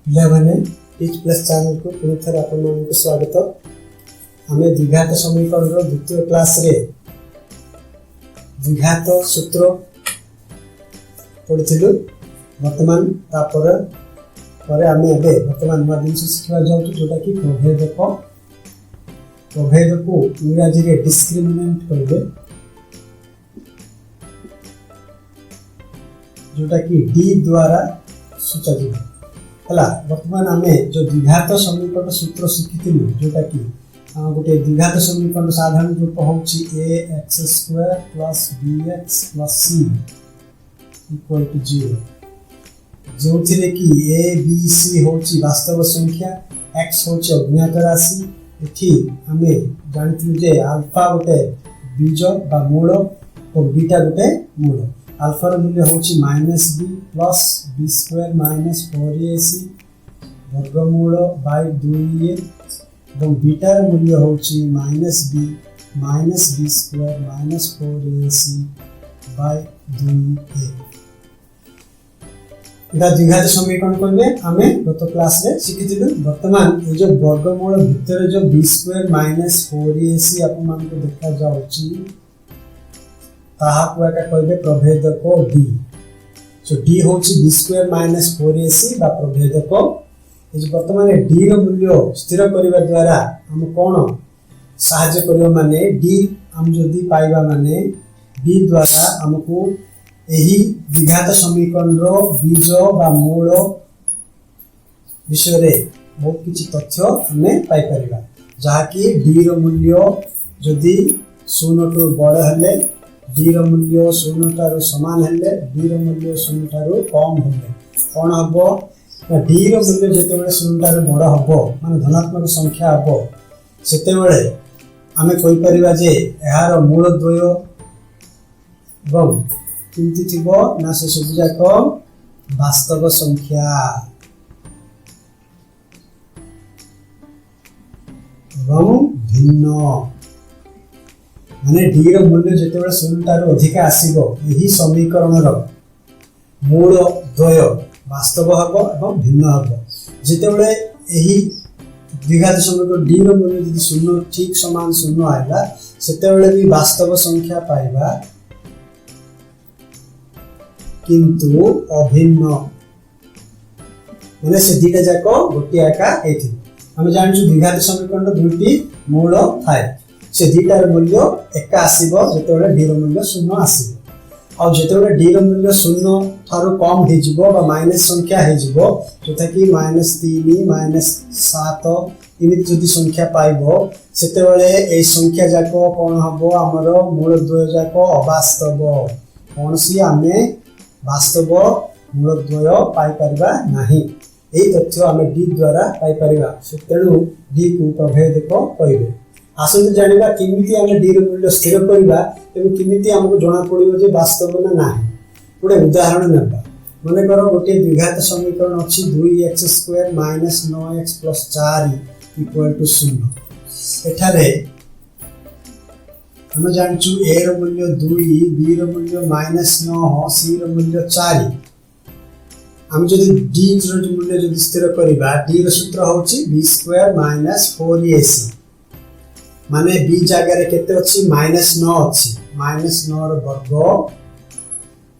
पिलाने teach plus channel को पुणी थे आपको स्वागत। आम द्विघात समीकरण द्वितीय क्लास रे द्विघात सूत्र पढ़ी वर्तमान आम वर्तमान नुआ जिन शिखा जाऊँ जोटा कि प्रभेद को इंग्राजी रे डिस्क्रिमिनेंट करेंगे जोटा कि डी द्वारा सूचाजी है। वर्तमान आम जो द्विघात समीकरण सूत्र शिखी जोटा कि गोटे द्विघात समीकरण साधारण रूप हूँ A X square plus B X plus C equal to 0 जो थे कि ए बी सी हूँ वास्तव संख्या एक्स हूँ अज्ञात राशि ये आम जानते जे आल्फा गोटे बीज बा मूल और बीटा गोटे मूल। आल्फार मूल्य हूँ -b plus B square minus 4ac वर्गमूल बाय 2a और बीटार मूल्य हूँ -b minus b square minus 4ac by 2a। इधर द्विघात समीकरण करेंगे आम गत क्लास रे शिखी। वर्तमान ये जो वर्गमूल भितर जो बी स्क्वायर माइनस 4ac आपको देखा जाऊँगी कहे प्रभेदक डी। सो डी हूँ बी स्क्वायर माइनस 4ac बा प्रभेदक। वर्तमान डी मूल्य स्थिर करने द्वारा आम कौन साहाय्य कर माने डी आम जदि पाइबा माने डी द्वारा आमको यही द्विघात समीकरण बीज बा मूल विषय रे बहुत किसी तथ्य आम पाइपर जहाँकि डी मूल्य जदि 0 टू बड़ हेले डी मूल्य 0 ठारू सामान हेले डी मूल्य 0 ठारू कम हेले कौन हम डी मूल्य जिते 0 ठारू बड़ हम मान धनात्मक संख्या हम से आम कहीपर जे यार मूल द्वय किमती थी ना से सब जाक वास्तव संख्या भिन्न माने डी मूल्य जिते 0 ठारू अधिक आसब यही समीकरण मूल द्वय वास्तव हम एवं भिन्न हम जिते यही द्विघात समीकरण डी मूल्य यदि 0 ठीक समान 0 आएगा से भी वास्तव संख्या पाइबा किंतु अभिन्न माने से दीटा जाक गोटे आका आम जानू द्विघात समीकरण दुईटी मूल थाए से दीटार मूल्य एका आसब जो डी मूल्य 0 आसब और जो डी मूल्य 0 ठारू कम हो माइनस संख्या हो जोटा कि -3 -7 इमित जदि संख्या पाइब से संख्या जाक कौन हम आमर मूल द्वय जाक अवास्तव कौन सी आम वास्तव मूल द्वय पाइपर नहीं यही तथ्य आम डी द्वारा पाइपर तेणु डी को प्रभेदक कहे। आसतु जाना किमिति आम डी मूल्य स्थिर करवा तेणु किमिति आमको जना पड़ो जे वास्तव ना ना। गोटे उदाहरण ना मनकर गोटे द्विघात समीकरण अच्छी 2x square minus 9x plus 4 equal to 0 एठारे हम जानचु ए मूल्य 2 बी मूल्य -9 सी मूल्य 4 आम जदि डी मूल्य जदि स्थिर करवा डी सूत्र हूँ बी स्क्वायर माइनस 4ac माने बी जगार केते अच्छी -9 अच्छी -9 वर्ग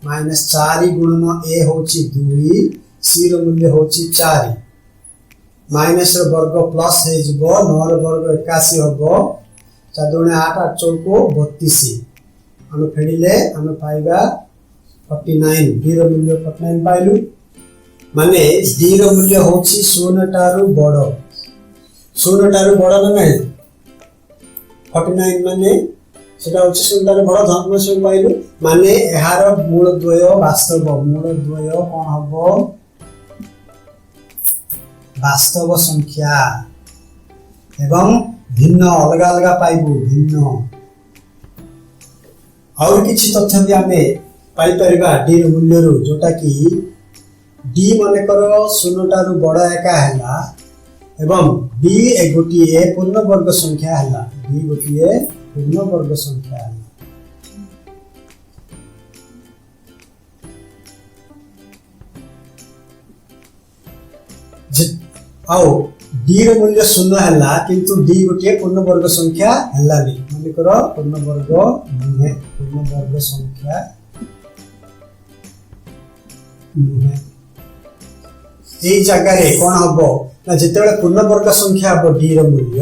-4 गुणन ए हूँ 2 सी मूल्य हूँ 4 माइनस वर्ग प्लस हो 9 वर्ग 81 हम 4 दूने 8 8 चौक 32 आम फेड़े आम पाइबा 49 डी मूल्य 49 पाइलु माने डी मूल्य हूँ 0 ठारू बड़ 0 ठारू बड़ ना ना 49 माने सेटा हूँ 0 ठारू बड़ धनात्मक संख्या पाइलु माने यार मूल द्वय वास्तव मूल द्वय कौन हम वास्तव संख्या एवं भिन्न अलग अलग पाइबू भिन्न और किसी तथ्य भी आम पाइपर डी मूल्य जोटा कि डी मनकर 0 ठारू बड़ एका है एवं बी गोटे पूर्ण वर्ग संख्या है बी गोटे पूर्ण वर्ग संख्या है। आओ डी रो मूल्य 0 हैला किंतु डी गोटे पूर्ण वर्ग संख्या हैलानी माने करो पूर्ण वर्ग संख्या नुहे एई जगह रे कोन हबो ना जेतेबेले पूर्ण वर्ग संख्या हबो डी रो मूल्य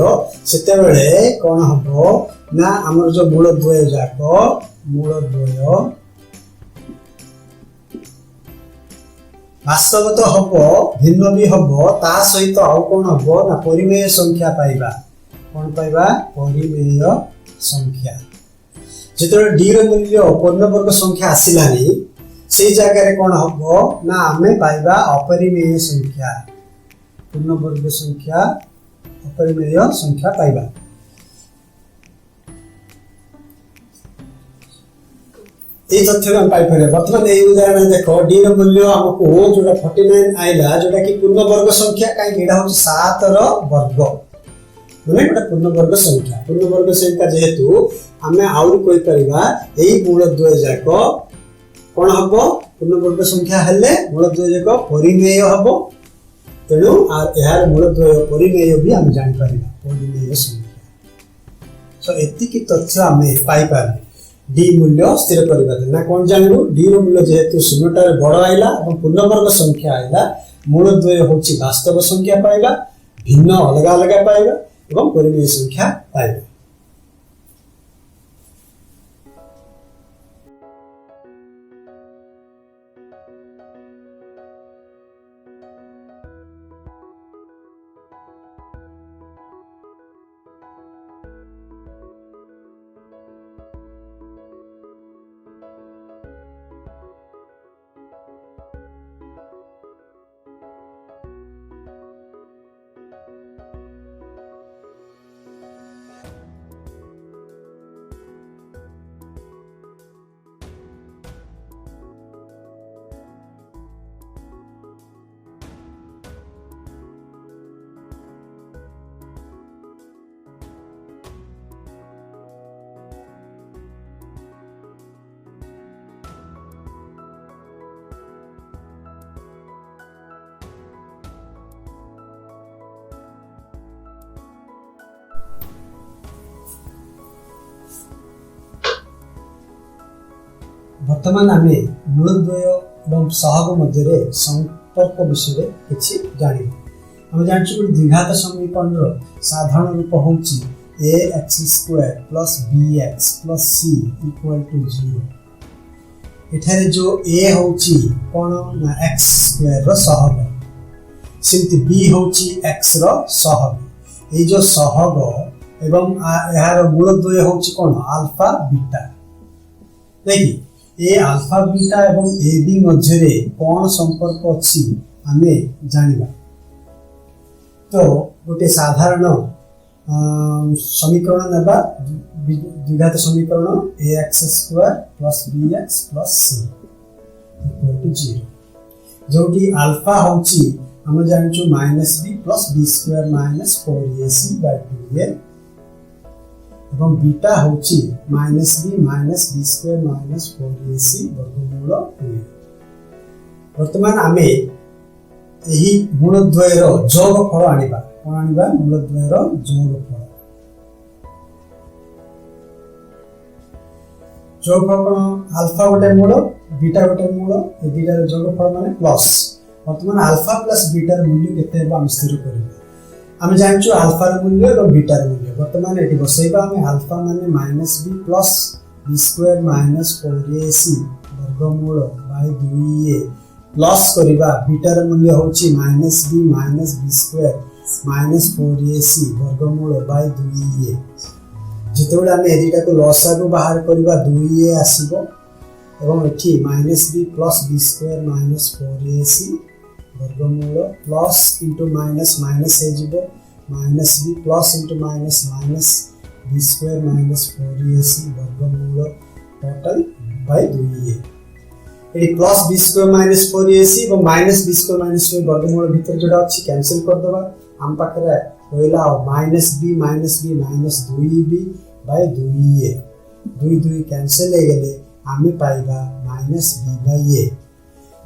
सेतेबेले कोन हबो ना हमर जो मूल द्वय जाको मूल द्वय वास्तव तो हबो भिन्न भी हबो ता सहित आउ कोन हबो ना परिमेय संख्या पाइबा कोन पाइबा परिमेय संख्या जेतेबेले डी रो मूल्य पूर्ण वर्ग संख्या आसिलानी से जगह रे कोन हबो ना हमें पाइबा अपरिमेय संख्या पूर्ण वर्ग संख्या अपरिमेय संख्या पाइबा ए तथ्य हम पाई पारे वर्तमान ए उदाहरण देखो डी रो मूल्य हमको जोटा 49 आइला जोटा कि पूर्ण वर्ग संख्या काई एडा हो 7 रो वर्ग माने एटा पूर्ण वर्ग संख्या जेहेतु हमें आउर कोइ परिबा एई मूल द्वय जाको कोन हबो पूर्ण वर्ग संख्या हेले मूल द्वय जाको परिमेय हबो तेनु आ एहार मूल द्वय परिमेय भी हम जानि परिबा परिमेय संख्या सो एति कि तथ्य हमें पाई पारे डी मूल्य स्थिर करबा ना कोन जानबो डी रो मूल्य जेहेतु 0 टारे बड़ आइला और पूर्ण वर्ग संख्या आइला मूल द्वय होची वास्तव संख्या पाइबा भिन्न अलग अलग पाइबा एवं परिमेय संख्या पाइबा वर्तमान आमे मूलद्वय एवं सहग मध्य संपर्क विषय किछि जानिबा हम जानछु द्विघात समीकरण रो साधारण रूप होछि ax² + bx + c = 0 एठारे जो a होछि कोन ना x² रो सहग सिंति b होछि x रो सहग ए जो सहग एवं यार मूलद्वय होछि कोन अल्फा बीटा देखि ए अल्फा बीटा एवं ए बी मध्य रे कोन संपर्क अछि हमें जानिबा तो गोटे साधारण समीकरण नेबा द्विघात समीकरण ax² + bx + c = 0 जोटी अल्फा होछि हम जानछु -b + b² - 4ac/2a एवं बीटा होछि -b - b² - 4ac वर्गमूल 2 वर्तमान आमे एही मूलद्वय रो जोगफल आनिबा कोन आनिबा मूलद्वय रो जोगफल कोन अल्फा गोटे मूल बीटा गोटे मूल ए बीटा रो जोगफल माने प्लस वर्तमान अल्फा प्लस बीटा रो मूल्य केते हम स्थिर करिबा हम जानछु अल्फा रो मूल्य और बीटा रो मूल्य वर्तमान एटी बसैबा हम अल्फा माने -b + b² - 4ac वर्गमूल बाय 2a प्लस करिबा बीटा रो मूल्य होछि -b - b² - 4ac वर्गमूल बाय 2a जेतेबेले हम एदिटा को लसागु बाहर करिबा 2a आसीबो एवं एठी -b + b² - 4ac वर्गमूल प्लस इंटू माइनस माइनस हे जिवो -b plus into minus minus b² - 4ac वर्गमूल total bye 2a AD plus b² - 4ac और -b² - 4 वर्गमूल भीतर जोडा अछि कैंसिल कर दबा हम पाखरे होइला -b - 2b bye 2a 2 cancel हे गेले हमें पाइबा -b/a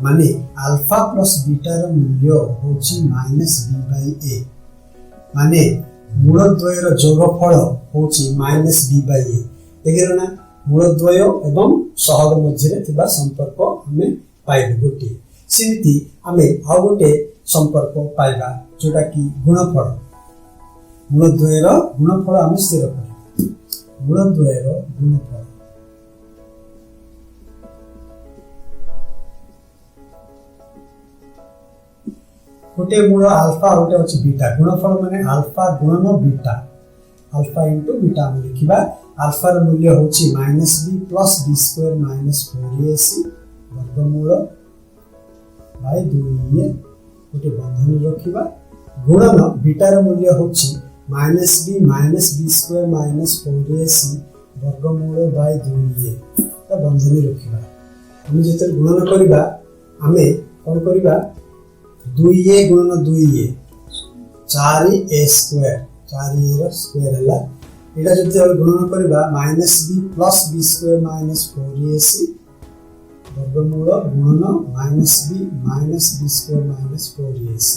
माने अल्फा प्लस बीटा रो मूल्य होची माइनस बी बाई ए माने मूलद्वय रो जोगफल होची माइनस बी बाई ए देखिरो ना मूलद्वय एवं सहग मध्य थिबा संपर्क हमें पाइबे गोटे सेमती हमें आ गोटे संपर्क पाइबा जोटा कि गुणफल मूलद्वय रो गुणफल हमें स्थिर करिबा मूलद्वय रो गुणफल गोटे मूल अल्फा गोटे अछि बीटा गुणफल माने अल्फा गुणन बीटा अल्फा इंटू बीटा हम लिखिबा अल्फा रो मूल्य होछि minus B plus B square minus 4ac वर्गमूल बाय 2a गोटे बंधन रखिबा गुणन बीटा रो मूल्य होछि minus b square minus 4ac वर्गमूल बाय 2a त बंधन रखिबा हम जेते गुणन करिबा हमें कोन करिबा 2a गुणन 2a 4a स्क्वायर 4a रो स्क्वायर हला एटा जते गुणन करिबा minus B plus B square minus 4ac वर्गमूल गुणन minus b square minus 4ac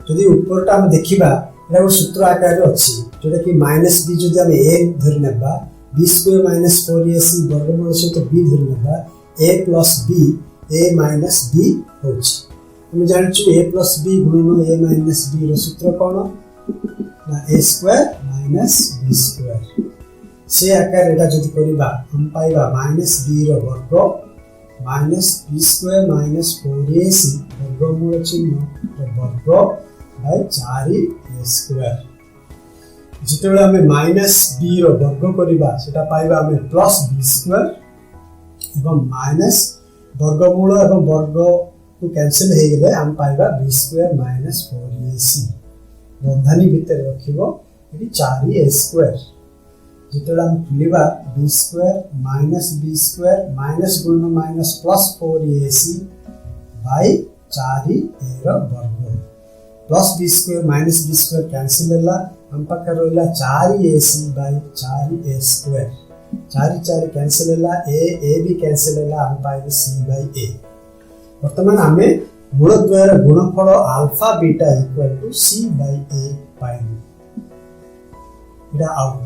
जदि ऊपरटा हम देखिबा एटा एक सूत्र आकार रे अछि जेटा कि माइनस बी जदि हम a धरि नेबा b स्क्वायर माइनस 4ac वर्गमूल सहित b धरि नेबा a plus b a minus b होछि हम जानछु a प्लस b गुणन a माइनस b रो सूत्र कोन ना a square minus b square से आकार एटा जदि करिबा हम पाइबा माइनस b रो वर्ग minus b square minus 4ac वर्गमूल चिन्ह रो वर्ग बाय 4a स्क्वायर जितेबेले हमें माइनस b रो वर्ग करिबा सेटा पाइबा हमें प्लस b स्क्वायर एवं माइनस वर्गमूल एवं वर्ग को कैंसिल हे गेले हम पाइबा b स्क्वायर माइनस 4ac बंधनी भीतर रखिबो एटी 4a स्क्वायर जितेबेले हम खुलिबा b स्क्वायर माइनस गुणन minus plus 4ac by 4a रो वर्ग plus b square minus b square cancel होला हम पाखे रहला 4ac by 4a square 4 cancel होला a भी कैंसिल होला हम पाइबे c बाय a वर्तमान हमें मूलद्वय रो गुणफल alpha beta equal to c by a पाइलु एटा आउट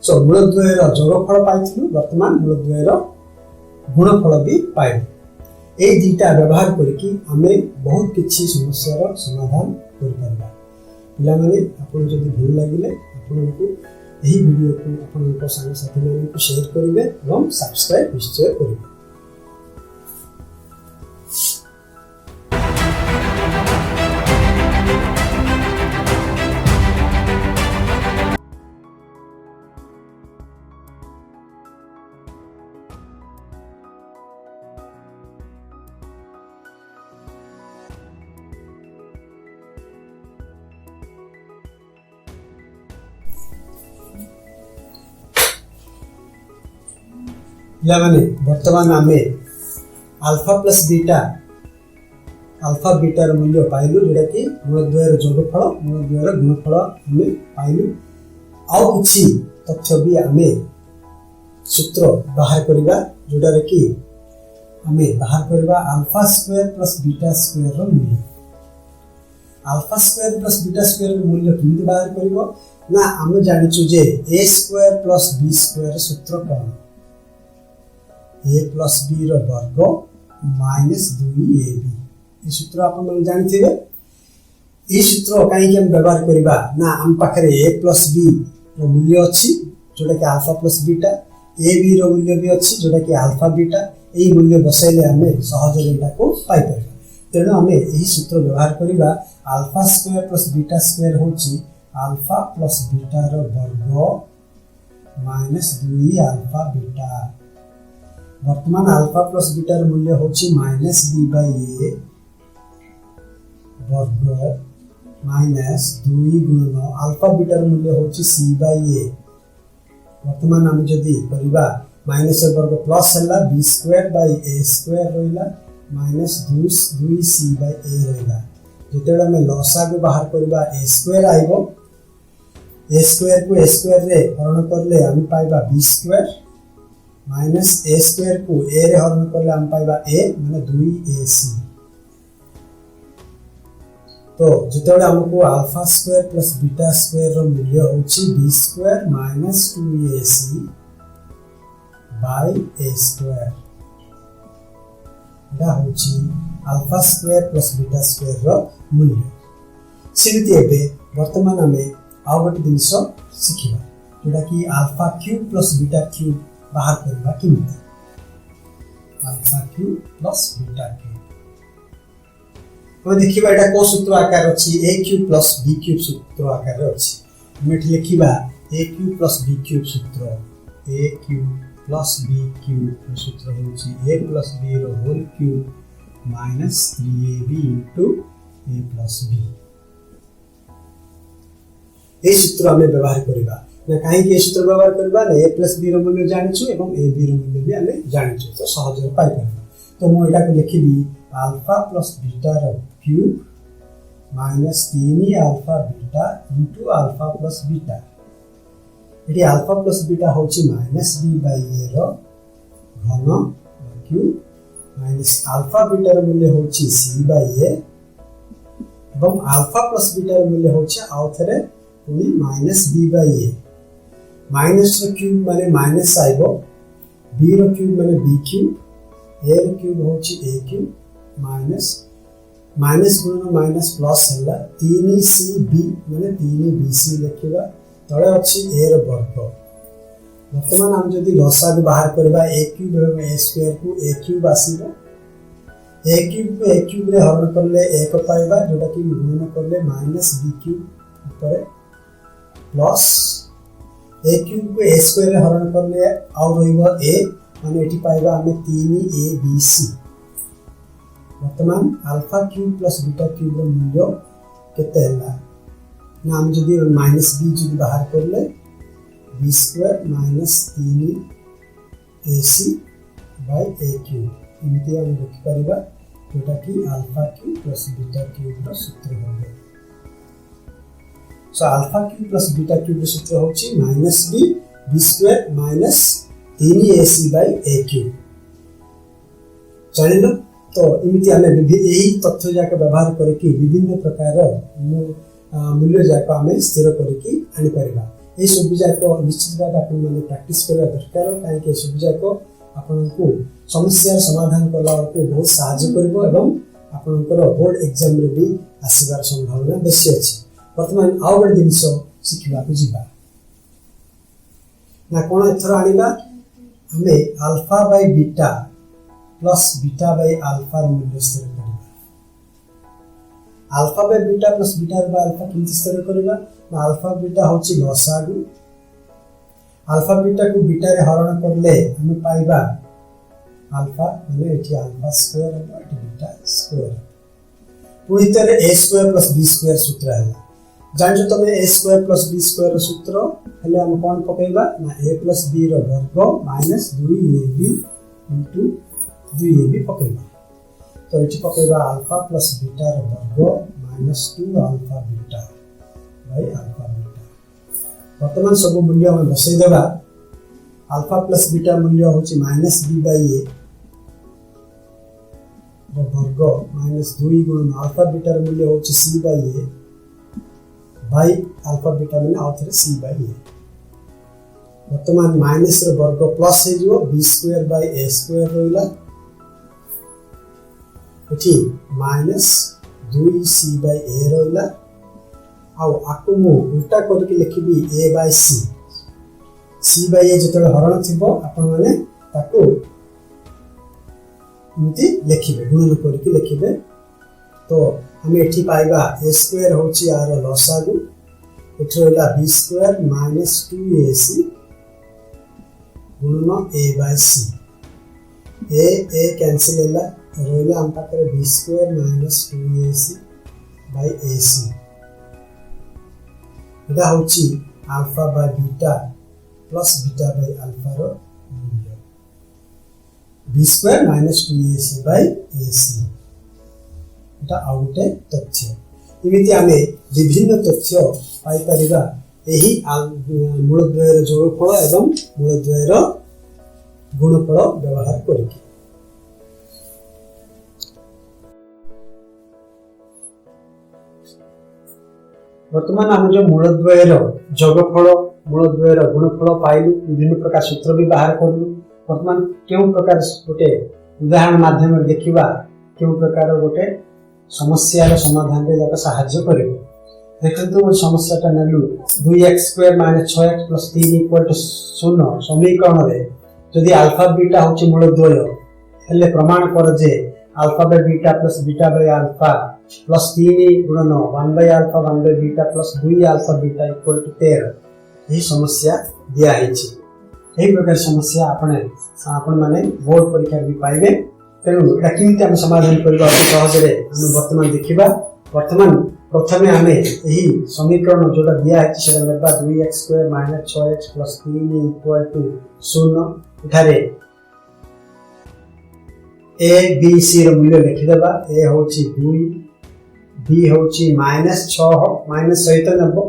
सो मूलद्वय रो जोगफल पाइथिलु वर्तमान मूलद्वय रो गुणफल भी पाइलु ए दीटा व्यवहार करके हमें बहुत किछि समस्या रो समाधान कर परबा पिला माने आपन जदि भल लागिले आपन को एही वीडियो को आपन को संग साथी माने को शेयर करिवे एवं सब्सक्राइब निश्चय करिवे माने वर्तमान आमे अल्फा प्लस बीटा रो मूल्य पाइलु जेटा कि मूलद्वय रो जोगफल मूलद्वय रो गुणफल हमें पाइलु आउ किछि तथ्य भी आमे सूत्र बाहर करिबा जोटा रे कि हमें बाहर करिबा alpha square plus beta square रो मूल्य alpha square plus beta square रो मूल्य किमिति बाहर करिवो ना हम जानिछु जे a square plus b square सूत्र कोन a प्लस b रो वर्ग माइनस 2ab ये सूत्र आपन मन जानिथिबे ए सूत्र काई के हम व्यवहार करिबा ना हम पाखरे a प्लस b रो मूल्य अछि जोटा कि अल्फा प्लस बीटा ab रो मूल्य भी अछि जोटा कि अल्फा बीटा एही मूल्य बसाइले हमें सहज एटा को पाइ परबा तेनो हमें एही सूत्र व्यवहार करिबा alpha square plus beta square होछि अल्फा प्लस बीटा रो वर्ग माइनस 2 अल्फा बीटा वर्तमान अल्फा प्लस बीटा रो मूल्य होछि माइनस b बाय a वर्ग माइनस 2 गुणन अल्फा बीटा रो मूल्य होछि c बाय a वर्तमान हम जदी करिबा माइनस वर्ग प्लस हला b square by a square रहला माइनस 2c बाय a रहला जेतेला हम लसा को बाहर करिबा a स्क्वायर आइबो a स्क्वायर को a स्क्वायर रे हरण करले हम पाइबा b स्क्वायर माइनस ए स्क्वायर को ए रे हरण करले हम पाइबा ए माने 2ac तो जेतेबेले हमको alpha square plus beta square रो मूल्य होची b square minus 2ac by a square एटा होची alpha square plus beta square रो मूल्य सेमिति एबे वर्तमान हमें आउ गोटे जिनस शिखिबा जोटा कि alpha cube plus beta cube बाहर करबा किमिति alpha cube plus beta cube हम देखिबा एटा को सूत्र आकार अछि a cube plus b cube सूत्र आकार अछि हम एठी लिखिबा a cube plus b cube सूत्र a cube plus b cube सूत्र होछि a प्लस b रो whole cube minus 3ab into a plus b ए सूत्र हमें व्यवहार करबा ना काहे के सूत्र व्यवहार करबा ना a प्लस b रो मूल्य जानिछु एवं a b रो मूल्य भी हमें जानिछु तो सहज रे पाइ परबा तो मु एटा को लिखिबी अल्फा प्लस बीटा रो cube minus 3 alpha beta into alpha plus beta एटी अल्फा प्लस बीटा होची माइनस b बाय a रो घन क्यूब माइनस अल्फा बीटा रो मूल्य होची c बाय a एवं अल्फा प्लस बीटा रो मूल्य होची आउथरे पुनी minus b by a minus रो क्यूब माने माइनस आइबो b रो क्यूब माने b क्यूब a रो क्यूब होची a क्यूब माइनस माइनस गुणन माइनस प्लस हला 3cb माने 3bc लिखिबा तळे अछि a रो वर्ग वर्तमान हम जदी लसा को बाहर करबा a क्यूब एवं a स्क्वायर को a क्यूब आसीबो a क्यूब को a क्यूब रे हरण करले 1 पाइबा जोटा कि गुणन करले माइनस b क्यूब ऊपर प्लस a क्यूब को a स्क्वायर रे हरण करले आउ रहिबो a माने एठी पाइबा हमें 3abc वर्तमान alpha cube plus beta cube रो मूल्य केते हला ना हम जदी माइनस b जदी बाहर करले b square minus 3ac by a cube इमिति हम लिखि परिबा जोटा कि alpha cube plus beta cube रो सूत्र होबे so alpha cube plus beta cube रो सूत्र होची minus b square minus 3ac by a cube जानिलो तो इमिति हमें यही तथ्य जाके व्यवहार करके विभिन्न प्रकार मूल्य जाक हमें स्थिर करके आनी परिबा ए सब जाक निश्चित भाव आपन माने प्रैक्टिस करबा दरकार काहे के सब जाक आपन को समस्या समाधान करला को बहुत सहायता करबो एवं आपनकर बोर्ड एग्जाम रे भी आसीबार संभावना बेसी अछि वर्तमान आउ बड दिनस सिखिबा को जिबा ना कोन एथर आनिबा हमें alpha by beta plus beta by alpha मूल्य स्थिर करबा alpha by beta plus beta by alpha किंति स्थिर करबा ना अल्फा बीटा होची लसागु अल्फा बीटा को बीटा रे हरण करले हम पाइबा अल्फा माने एठी अल्फा स्क्वायर और एठी बीटा स्क्वायर पूरी तरह a square plus b square सूत्र है जानजो तमे a square plus b square सूत्र हले हम कोन पकेबा ना a प्लस b रो वर्ग माइनस 2ab इनटू 2ab पकेबा तो एठी पकेबा अल्फा प्लस बीटा रो वर्ग minus 2 alpha beta by alpha beta वर्तमान सब मूल्य हम बसै देबा अल्फा प्लस बीटा मूल्य होची माइनस b बाय a रो वर्ग माइनस 2 गुणन अल्फा बीटा रो मूल्य होची c by a by alpha beta माने आउथरे c बाय a वर्तमान माइनस रो वर्ग प्लस हे जो b square by a square रोइला एठी माइनस 2c बाय a रोइला आउ आकु मु उल्टा करके लिखिबी a by c c by a जतले हरण थिबो आपण माने ताको इमिति लिखिबे गुणन करके लिखिबे तो हम एठी पाइबा a स्क्वायर होची आर लसागु एठी रोइला b स्क्वायर माइनस 2ac गुणन a by c a cancel होला रोइला हम पाकरे b square minus 2ac by ac एटा होची alpha by beta plus beta by alpha रो मूल्य b square minus 2ac by ac एटा आउटे तथ्य इमिति आमे विभिन्न तथ्य पाई परिबा एही मूलद्वयर जोगफल एवं मूलद्वयर गुणफल व्यवहार करिकी। वर्तमान आम जो मूलद्वयर जोगफल मूलद्वयर गुणफल पाइलु विभिन्न प्रकार सूत्र भी बाहर कलु। वर्तमान क्यों प्रकार गोटे उदाहरण माध्यम देखिबा क्यों प्रकार गोटे समस्या समाधान रे जाक सहाय्य करिवो। देखंतु वो समस्याटा नेलु 2x² - 6x + 3 = 0 समीकरण रे यदि अल्फा बीटा होची मूलद्वय हेले प्रमाण कर जे alpha by beta plus beta by alpha plus 3 गुणन 1 by alpha 1 by beta plus 2 alpha beta equal to 13 यही समस्या दिया है। यही प्रकार समस्या आपण माने बोर्ड परीक्षा भी पाइबे। तेणु एटा किंति हम समाधान करबा अति सहज रे हम वर्तमान देखिबा। वर्तमान प्रथमे आमे यही समीकरण जोटा दिया है सेटा लेबा 2x² - 6x + 3 = 0 इठारे a b c रो मूल्य लिखि देबा। a होची 2 b होची -6 माइनस सहित नेबो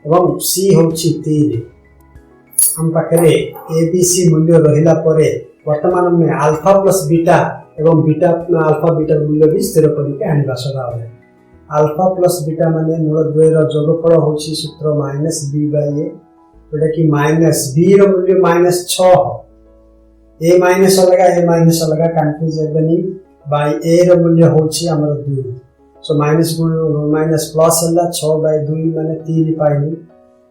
एवं c होची 3। हम पाखरे a b c मूल्य रहिला परे वर्तमान में अल्फा प्लस बीटा एवं बीटा अल्फा बीटा मूल्य भी स्थिर करके आनिबा सदा होय। अल्फा प्लस बीटा माने मूलद्वयर जोगफल होची सूत्र -b/a जोटा कि -b रो मूल्य -6 a माइनस अलगा कंफ्यूज हेबनी बाय a रो मूल्य होची हमर 2 सो माइनस माइनस प्लस हला 6/2 माने 3 पाइलु।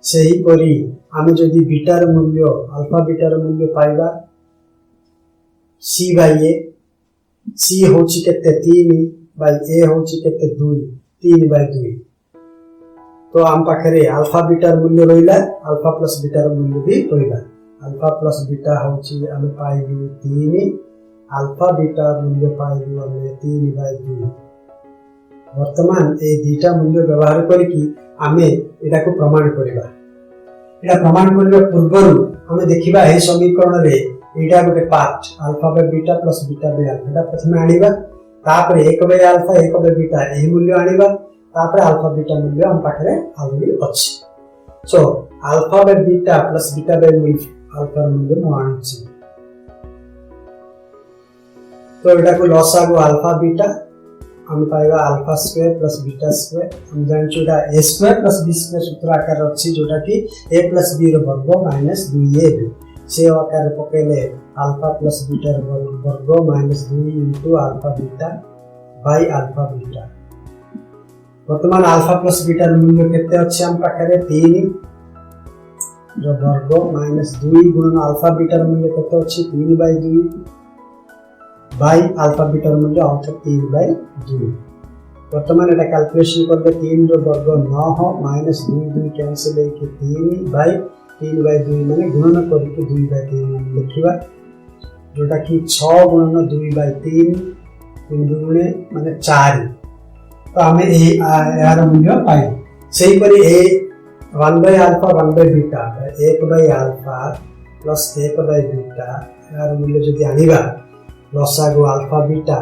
सही परी आमे जदी बीटा रो मूल्य अल्फा बीटा रो मूल्य पाइबा c/a c होची केते 3 बाय a होची केते 2 3/2 तो आम पाखरे अल्फा बीटा रो मूल्य रहिला अल्फा प्लस बीटा रो मूल्य भी रहिला। अल्फा प्लस बीटा होची आमे पाइलु 3 अल्फा बीटा मूल्य पाइलु आमे 3/2। वर्तमान ए दुटा मूल्य व्यवहार करके आमे एटा को प्रमाण करिबा। एटा प्रमाण करबा पूर्वरु आमे देखिबा ए समीकरण रे एटा गोटे part alpha by beta plus beta by alpha एटा प्रथमे आनिबा तापरे 1 by alpha 1 by beta A मूल्य आनिबा तापरे अल्फा बीटा मूल्य हम पाखरे ऑलरेडी अछि। So alpha by beta plus beta by alpha मूल्य म आनिछि तो एटा को लसागु अल्फा बीटा हम पाइबा alpha square plus beta square. हम जानछुटा a square plus b square सूत्र आकार अछि जोटा कि a प्लस b रो वर्ग माइनस 2ab से आकार पकेले अल्फा प्लस बीटा रो वर्ग minus 2 into alpha beta by alpha beta. वर्तमान अल्फा प्लस बीटा रो मूल्य केते अछि हम पाखरे 3 रो वर्ग माइनस 2 गुणन अल्फा बीटा रो मूल्य केते अछि 3/2 बाय अल्फा बीटा मूल्य होता 3/2। वर्तमान एटा कैलकुलेशन करले 3 रो वर्ग 9 माइनस 2 कैंसिल होके 3/2 माने गुणन करके 2/3 लिखिबा जोटा कि 6 गुणन 2/3 3 गुणे माने 4 तो हमें ए यार मूल्य पाइ। सही परी ए 1 by alpha 1 by beta 1 by alpha plus 1 by beta यार मूल्य जदी आनिबा लसागु अल्फा बीटा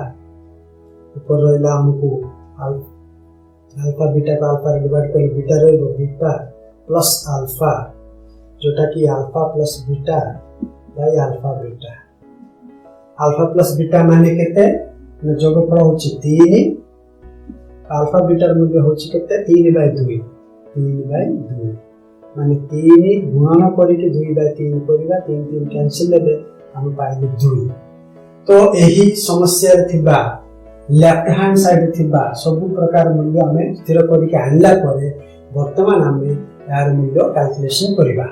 ऊपर रहला हमको अल्फा बीटा का अल्फा रे डिवाइड कर बीटा रहबो बीटा प्लस अल्फा जोटा कि alpha plus beta by alpha beta. Alpha plus beta माने केते न जोगफल होची 3 अल्फा बीटा मूल्य होची केते 3/2 माने 3 गुणन करके 2/3 करिबा 3 कैंसिल लेबे हम पाइले 2। तो यही समस्या थिबा लेफ्ट हैंड साइड थिबा सब प्रकार मूल्य हमें स्थिर करके आनला परे वर्तमान हमें यार मूल्य कैलकुलेशन करिबा।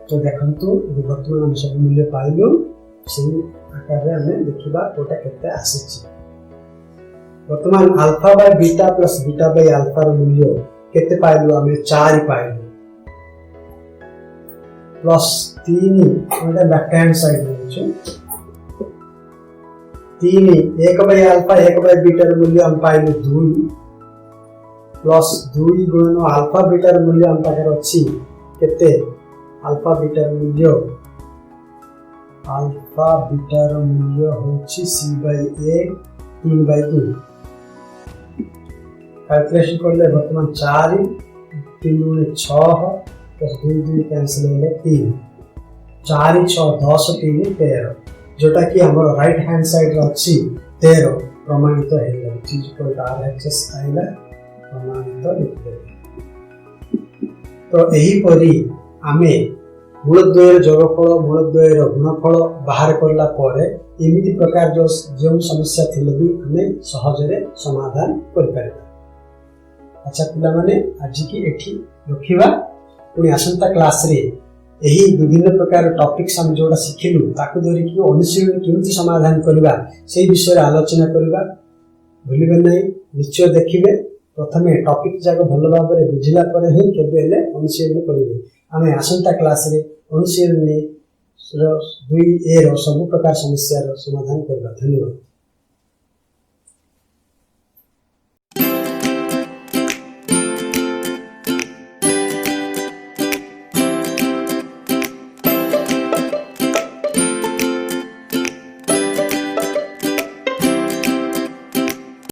तो देखंतु वर्तमान हम सब मूल्य पाइलु से आकार रे हमें देखिबा कोटा केते आसीछि। वर्तमान alpha by beta plus beta by alpha रो मूल्य केते पाइलु हमें 4 पाइलु प्लस 3 मतलब लेफ्ट हैंड साइड में छै 3 1 बाय अल्फा 1 बाय बीटा रो मूल्य हम पाइलु 2 प्लस 2 गुणन अल्फा बीटा रो मूल्य हम पाकर अछि केते अल्फा बीटा रो मूल्य होछि c/a 3/2 कैलकुलेशन करले वर्तमान 4 3 गुणे 6 प्लस 2 कैंसिल होले 3 4 6 10 3 13 जोटा कि हमर राइट हैंड साइड रे अछि 13 प्रमाणित है चीज को RHS आइला प्रमाणित लिखले। तो एही परी आमे मूलद्वयर जोगफल मूलद्वयर गुणफल बाहर करला परे एमिति प्रकार जो समस्या थिले भी हमें सहजरे समाधान कर पारिबा। अच्छा पिला माने आज की एठी रखिबा पुनी आसंता क्लास रे एही विभिन्न प्रकार टॉपिक्स हम जोड़ा सिखिलु ताकु धरि कि अनुशीलन केमिति समाधान करबा से विषय आलोचना करबा। भूलिबे नै निश्चय देखिबे प्रथमे टॉपिक जाको भल भाव रे बुझिला परे ही केबे हेले अनुशीलन करिवे। आमे आसंता क्लास रे अनुशीलन 2A रो सब प्रकार समस्या रो समाधान करबा। धन्यवाद।